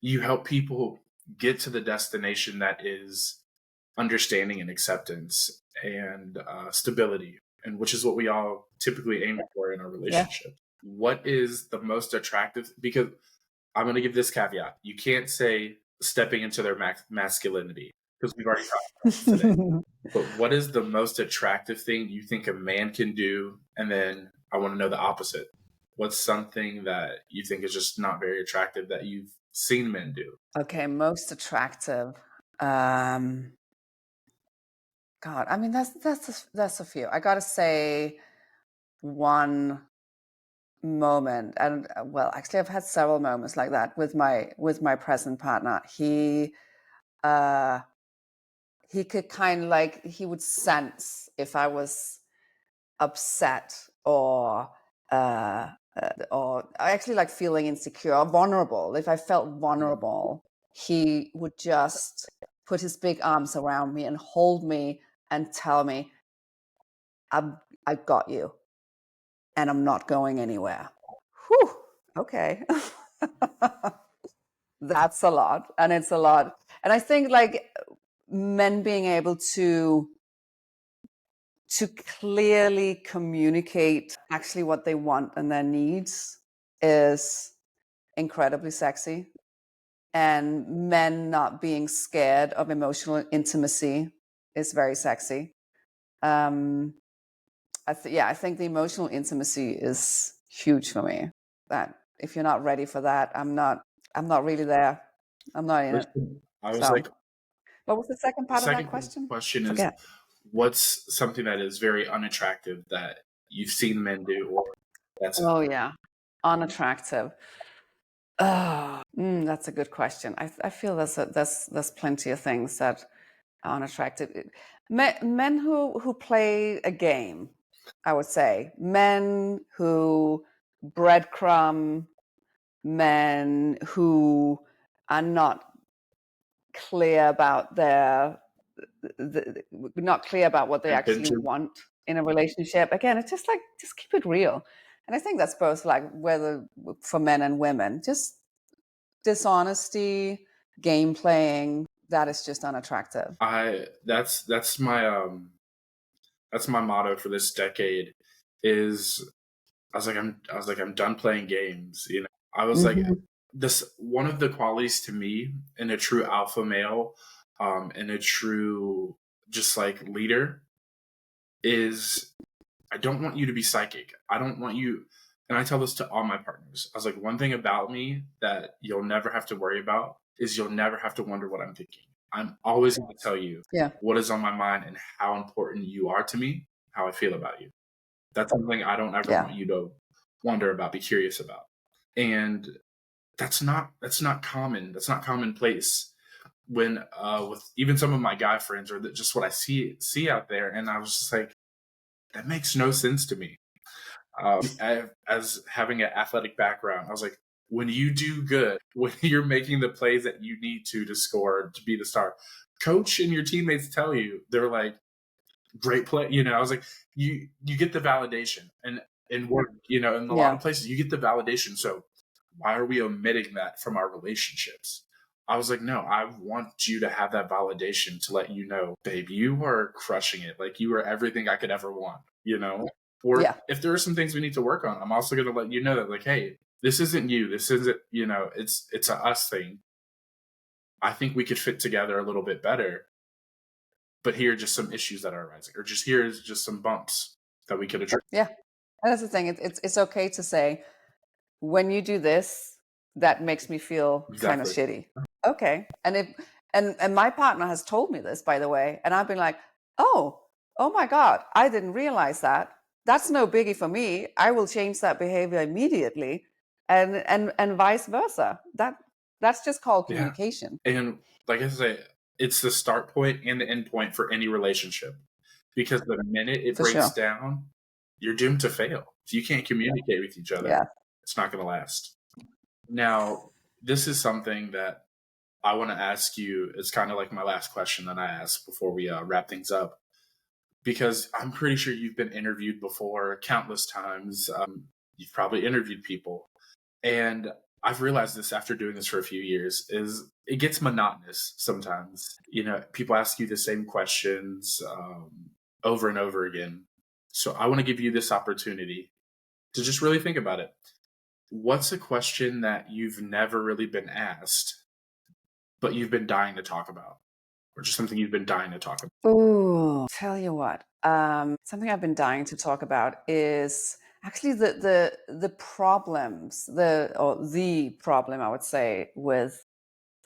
you help people get to the destination that is understanding and acceptance and stability, and which is what we all typically aim for in our relationship. What is the most attractive? Because I'm going to give this caveat: you can't say stepping into their masculinity, because we've already talked about it today. But what is the most attractive thing you think a man can do? And then I want to know the opposite. What's something that you think is just not very attractive that you've seen men do?
Okay, most attractive. God, I mean, that's a few. I gotta say one moment, and well, actually, I've had several moments like that with my present partner. He could kind of like, he would sense if I was upset or actually like feeling insecure or vulnerable. If I felt vulnerable, he would just put his big arms around me and hold me and tell me, I've got you and I'm not going anywhere. Whew, okay. That's a lot. And it's a lot. And I think like men being able to clearly communicate actually what they want and their needs is incredibly sexy. And men not being scared of emotional intimacy is very sexy. I think the emotional intimacy is huge for me. That if you're not ready for that, I'm not really there. I'm not in it.
I was
So,
like,
what was the second
the
part of that
second
question?
question is,
Forget.
what's something that is very unattractive that you've seen men do, or that's
Oh yeah, unattractive. Oh, that's a good question. I feel there's plenty of things that are unattractive. Men who play a game, I would say. Men who breadcrumb, men who are not clear about not clear about what they actually
intention.
want in a relationship. Again, it's just like, just keep it real. And I think that's both like whether for men and women, just dishonesty, game playing, that is just unattractive.
That's my motto for this decade. Is I was like I'm done playing games. You know, I was like, this one of the qualities to me in a true alpha male, and a true just like leader is, I don't want you to be psychic. I don't want you, and I tell this to all my partners. I was like, one thing about me that you'll never have to worry about is you'll never have to wonder what I'm thinking. I'm always going to tell you what is on my mind and how important you are to me, how I feel about you. That's something I don't ever want you to wonder about, be curious about. And that's not common. That's not commonplace when with even some of my guy friends, or just what I see out there. And I was just like, that makes no sense to me. As having an athletic background, I was like, when you do good, when you're making the plays that you need to score, to be the star, coach and your teammates tell you, they're like, great play. You know, I was like, you get the validation, and in work, you know, in a lot of places, you get the validation. So why are we omitting that from our relationships? I was like, no, I want you to have that validation to let you know, babe, you are crushing it. Like, you are everything I could ever want, you know? Or if there are some things we need to work on, I'm also going to let you know that, like, hey, this isn't you. This isn't, you know, it's a us thing. I think we could fit together a little bit better, but here are just some issues that are arising, or just here's just some bumps that we could address.
Yeah. And that's the thing. It's okay to say, when you do this, that makes me feel kind of shitty. Okay. And my partner has told me this, by the way, and I've been like, oh my God, I didn't realize that. That's no biggie for me. I will change that behavior immediately. And vice versa. That's just called communication.
And like I say, it's the start point and the end point for any relationship. Because the minute it breaks down, you're doomed to fail. If you can't communicate with each other, it's not going to last. Now, this is something that I want to ask you. It's kind of like my last question that I ask before we wrap things up. Because I'm pretty sure you've been interviewed before countless times. You've probably interviewed people. And I've realized this after doing this for a few years, is it gets monotonous sometimes. You know, people ask you the same questions over and over again. So I want to give you this opportunity to just really think about it. What's a question that you've never really been asked, but you've been dying to talk about? Or just something you've been dying to talk about?
Ooh, tell you what, something I've been dying to talk about is actually the problems, the problem, I would say, with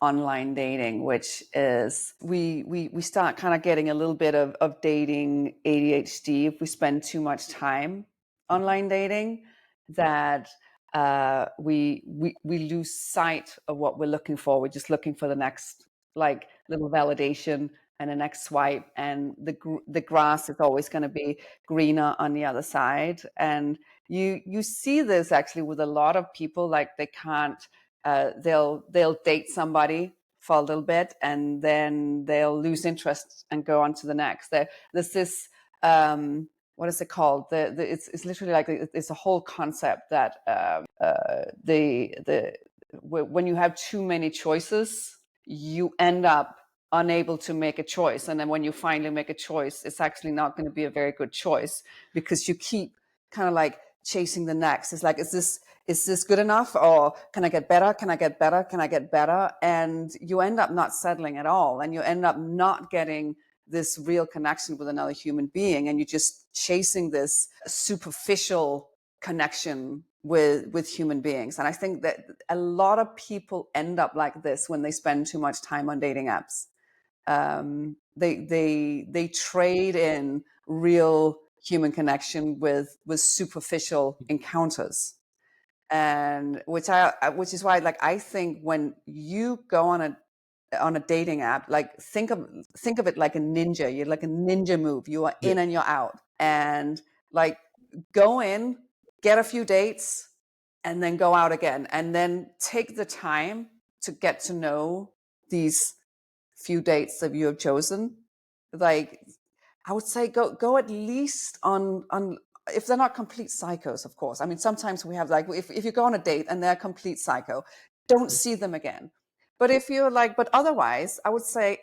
online dating, which is we start kind of getting a little bit of dating ADHD if we spend too much time online dating, that we lose sight of what we're looking for. We're just looking for the next like little validation and a next swipe, and the grass is always going to be greener on the other side. And you see this actually with a lot of people, like they can't they'll date somebody for a little bit, and then they'll lose interest and go on to the next. There's this, what is it called? It's literally like, it's a whole concept that when you have too many choices, you end up unable to make a choice. And then when you finally make a choice, it's actually not going to be a very good choice, because you keep kind of like chasing the next. It's like, is this good enough? Or can I get better? Can I get better? Can I get better? And you end up not settling at all. And you end up not getting this real connection with another human being. And you're just chasing this superficial connection with human beings. And I think that a lot of people end up like this when they spend too much time on dating apps. They trade in real human connection with superficial encounters, and which is why, like, I think when you go on a dating app, like, think of it like a ninja. You're like a ninja move. You are in and you're out, and like, go in, get a few dates, and then go out again, and then take the time to get to know these few dates that you have chosen. Like, I would say go at least on if they're not complete psychos, of course. I mean, sometimes we have, like, if you go on a date and they're complete psycho, don't see them again. But if you're like, but otherwise, I would say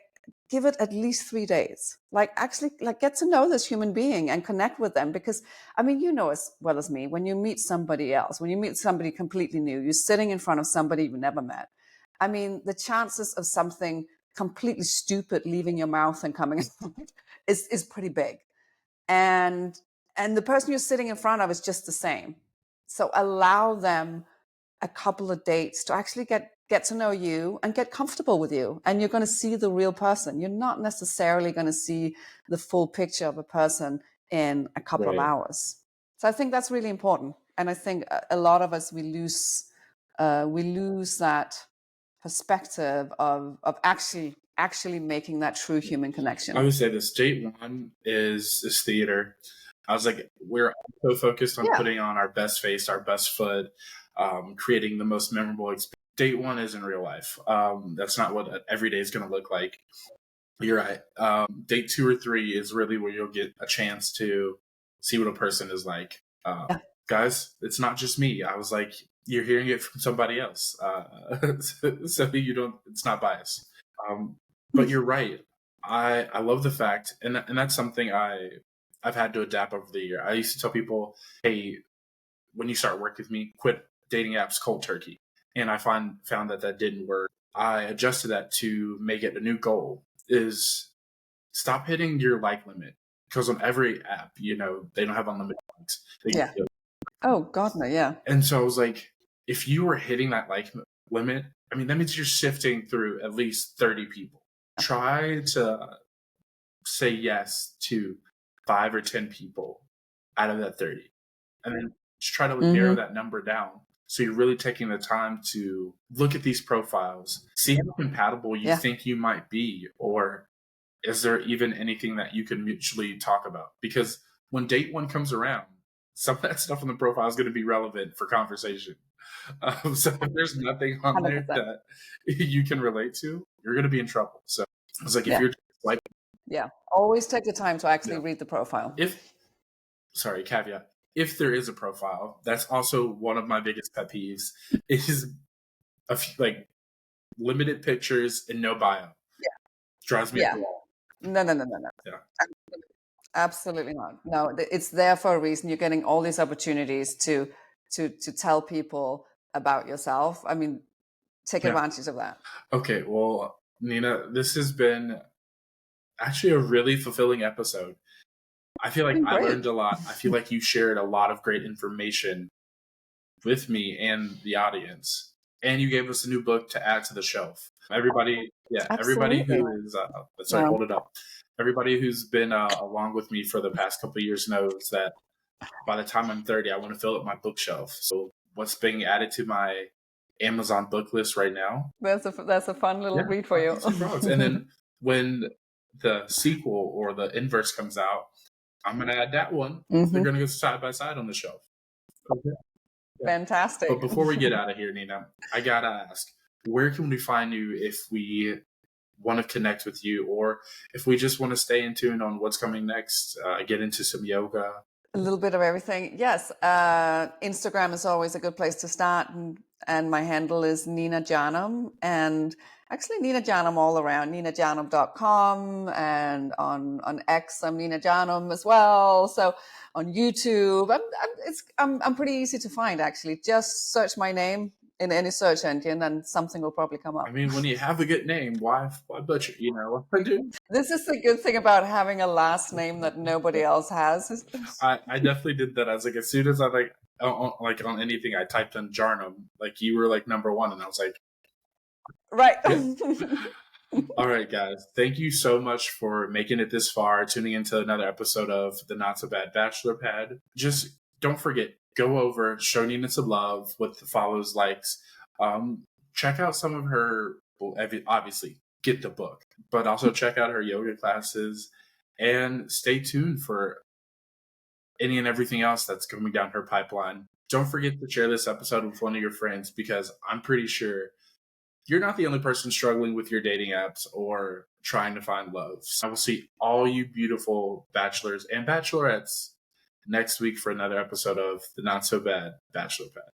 give it at least 3 days. Like, actually, like, get to know this human being and connect with them. Because, I mean, you know as well as me, when you meet somebody else, when you meet somebody completely new, you're sitting in front of somebody you've never met. I mean, the chances of something completely stupid leaving your mouth and coming out is pretty big. And the person you're sitting in front of is just the same. So allow them a couple of dates to actually get to know you and get comfortable with you. And you're going to see the real person. You're not necessarily going to see the full picture of a person in a couple of hours. So I think that's really important. And I think a lot of us, we lose that perspective of actually making that true human connection.
I would say this: date one is theater. I was like, we're so focused on putting on our best face, our best foot, creating the most memorable experience. Date one isn't real life. That's not what every day is going to look like. You're right. Date 2 or 3 is really where you'll get a chance to see what a person is like. Guys, it's not just me. I was like, you're hearing it from somebody else. So you don't, it's not biased. But you're right. I love the fact, and that's something I've had to adapt over the year. I used to tell people, hey, when you start working with me, quit dating apps cold turkey. And I found that didn't work. I adjusted that to make it a new goal, is stop hitting your like limit. Because on every app, they don't have unlimited likes.
Oh, God, no, yeah.
And so I was like, if you were hitting that like limit, I mean, that means you're sifting through at least 30 people. Try to say yes to 5 or 10 people out of that 30. And then just try to narrow that number down. So you're really taking the time to look at these profiles, see how compatible you think you might be, or is there even anything that you can mutually talk about? Because when date one comes around, some of that stuff on the profile is going to be relevant for conversation. So if there's nothing on 100%. There that you can relate to, you're going to be in trouble. So I was like, if you're like,
always take the time to actually read the profile.
Caveat. If there is a profile, that's also one of my biggest pet peeves, is a few, like, limited pictures and no bio. Drives me up the wall.
No. Yeah. Absolutely not. No, it's there for a reason. You're getting all these opportunities to tell people about yourself. I mean, take advantage of that.
Okay, well, Nina, this has been actually a really fulfilling episode. I feel like I learned a lot. I feel like you shared a lot of great information with me and the audience. And you gave us a new book to add to the shelf. Everybody who is, hold it up. Everybody who's been along with me for the past couple of years knows that by the time I'm 30, I want to fill up my bookshelf. So what's being added to my Amazon book list right now?
That's a fun little read for you.
And then when the sequel or the inverse comes out, I'm going to add that one. They're going to go side by side on the shelf.
Okay. Fantastic.
But before we get out of here, Nina, I got to ask, where can we find you if we want to connect with you, or if we just want to stay in tune on what's coming next, get into some yoga?
A little bit of everything. Yes. Instagram is always a good place to start. And my handle is Nina Jarnum. And actually, Nina Jarnum all around, ninajarnum.com. And on X, I'm Nina Jarnum as well. So on YouTube, I'm pretty easy to find, actually. Just search my name in any search engine and something will probably come up.
I mean, when you have a good name, why butcher? You know what I do?
This is the good thing about having a last name that nobody else has.
I definitely did that. As soon as I on anything, I typed in Jarnum, like you were like number one, and I was like,
right.
Yeah. All right, guys. Thank you so much for making it this far, tuning into another episode of the Not So Bad Bachelor Pad. Just don't forget, go over, show Nina some love with the follows, likes. Check out some of her, well, obviously, get the book, but also check out her yoga classes and stay tuned for any and everything else that's coming down her pipeline. Don't forget to share this episode with one of your friends, because I'm pretty sure you're not the only person struggling with your dating apps or trying to find love. So I will see all you beautiful bachelors and bachelorettes next week for another episode of the Not So Bad Bachelor Pad.